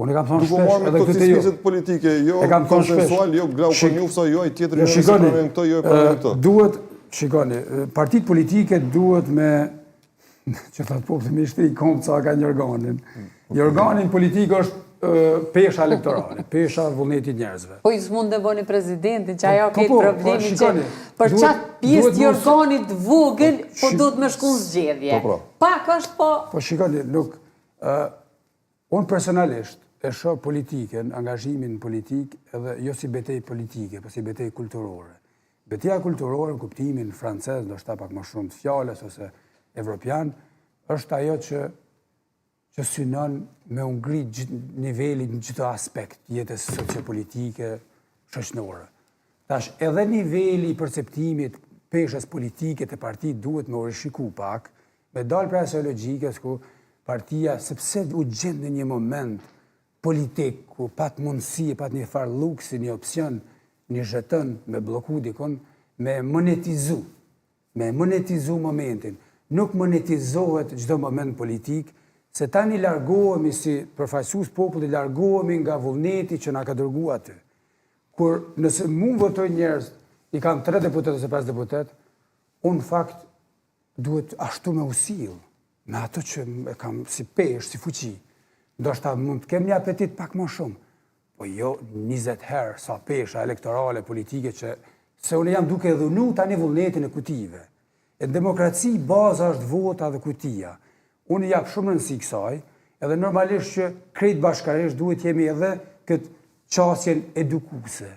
Unë e kam thonë shpesh edhe këtë jo. Duke politike, jo konsensual, jo grau konjufsa, jo ai tjetri, jo si problem këto, jo e problem këto. Duhet, shikoni, partitë politike duhet me, që thotë populli me shtri kom ca ka një organin. Një organin politik është pesha elektorale, pesha vullnetit njerëzve. Po i s'mund të bëni presidentin, që ajo këtë problemi që për qatë pjesë të organit vogël, po duhet me shku në zgjedhje. Pak është po... Po shikoni, nuk, unë personalisht e shoh politiken, angazhimin politik, edhe jo si betejë politike, po si betejë kulturore. Betejë kulturore në kuptimin francez, ndoshta pak më shumë të fjalës ose evropian, është ajo që synon me u ngrit nivelin në çdo aspekt jetës sociopolitike, shoqërore. Tash edhe niveli i perceptimit peshës politike të partitë duhet me u rishiku pak, me dalë prej asaj logjikës ku partia, sepse u gjend në një moment politik, ku pat mundësi, pat një farë luksi, një opcion, një zheton me bloku dikon, me monetizu momentin. Nuk monetizohet çdo moment politik, se tani largohemi si përfaqësues populli, largohemi nga vullneti që na ka dërguar aty. Kur nëse mund votoj njerëz, i kam 3 deputet ose 5 deputet, unë fakt duhet ashtu me usill, me ato që e kam si pesh, si fuqi. Ndoshta mund të kem një apetit pak më shumë, po jo 20 herë sa pesha elektorale, politike që se unë jam duke dhunu tani vullnetin e kutive. E në demokraci baza është vota dhe kutia. Unë jap shumë rëndësi kësaj, edhe normalisht që krejt bashkarisht duhet jemi edhe këtë qasjen edukuese,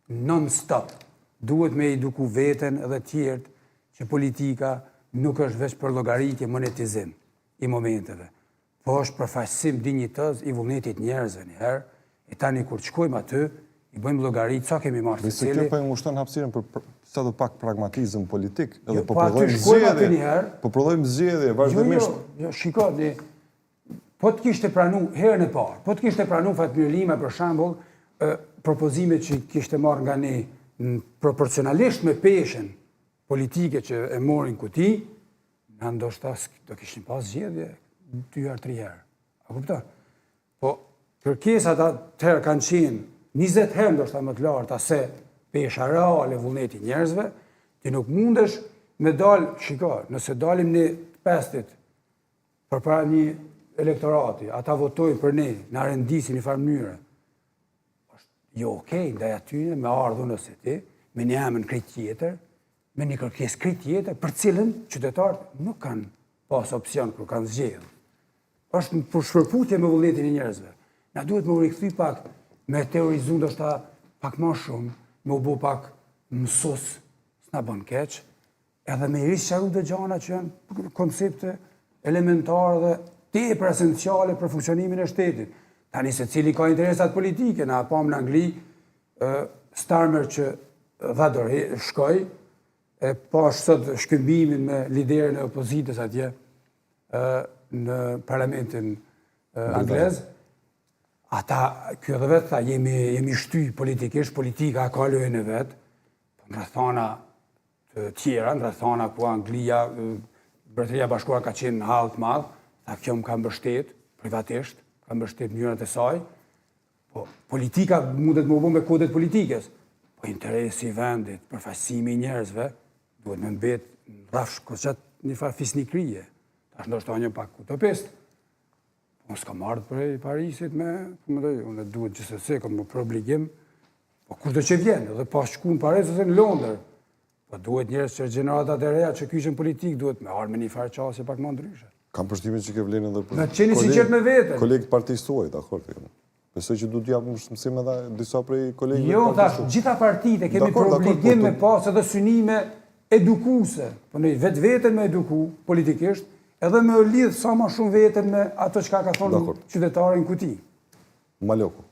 non-stop. Duhet me eduku veten edhe tjertë që politika nuk është veç për llogaritje monetizim i momenteve, po është përfaqësim dinjitoz i vullnetit njerëzve njëherë, e tani kur shkojmë aty, i bëjmë llogaritë sa kemi marrë të cili. Kjo po e ngushton hapësirën për sa do pak pragmatizëm politik, edhe po prodhojmë zgjedhje vazhdimisht. Jo, shikoni, po të kishte pranu herën e parë, po të kishte pranu Fatmir Lima për shembull, propozimet që kishte marrë nga ne proporcionalisht me peshën politike që e morin kuti, na ndoshta do kishin pas zgjedhje 2-3 herë. A kupton? Po kërkesat atëherë kanë qenë 20 herë ndoshta më të larta se pesha reale vullneti njerëzve, ti nuk mundesh me dalë, shiko, nëse dalim ne 5 përpara një elektorati, ata votojnë për ne, na rendisin një farë mënyre. Jo, okej, ndaj atyre me ardhur nëse ti, me një emën krejt tjetër, me një kërkesë krejt tjetër, për cilën qytetarët nuk kanë pas opcion kur kanë zgjedhur. Është për shpërputje me vullnetin e njerëzve. Na duhet me u rikthy pak, me teorizu ndoshta pak më shumë, me u bë pak mësues, s'na bën keq, edhe me i risqaru të gjana që janë koncepte elementare dhe tepër esenciale për funksionimin e shtetit. Tani se cili ka interesat politike, na pam në Angli, Starmer që dha dorë shkoj, e pash sot shkëmbimin me liderin e opozitës atje në parlamentin anglez. Ata, kjo dhe vetë, tha, jemi shty politikisht, politika ka lojën e vetë, në rrethana të tjera, në rrethana ku Anglia, Mbretëria e Bashkuar ka qenë në hall të madh, tha kjo më ka mbështet, privatisht, ka mbështet mënyrat e saj, po politika mundet më bë me kodet politikës, po interesi i vendit, përfaqësimi i njerëzve, duhet me mbet në rrafsh një farë fisnikrije. Tash ndoshta një pak utopist. Unë s'kam ardhur prej Parisit unë duhet gjithsesi kam për obligim, po kushdo që vjen, edhe pa shku në Paris ose në Londër, po duhet njerëz që gjeneratat e reja që kyçën politik duhet me ardhur me një farë qasje pak më ndryshe. Kam përshtimin që ke vlenë edhe për... Në qeni sinqert me veten. Kolegët partisë tuaj, dakord. Besoj që duhet t'jap mësim edhe disa prej kolegëve. Jo, tash, gjitha partitë kemi për obligim me pas edhe synime edukuese, po ne vetveten me eduku politikisht, edhe me lidh sa më shumë veten me ato çka ka thonë qytetari në kuti. Maloku.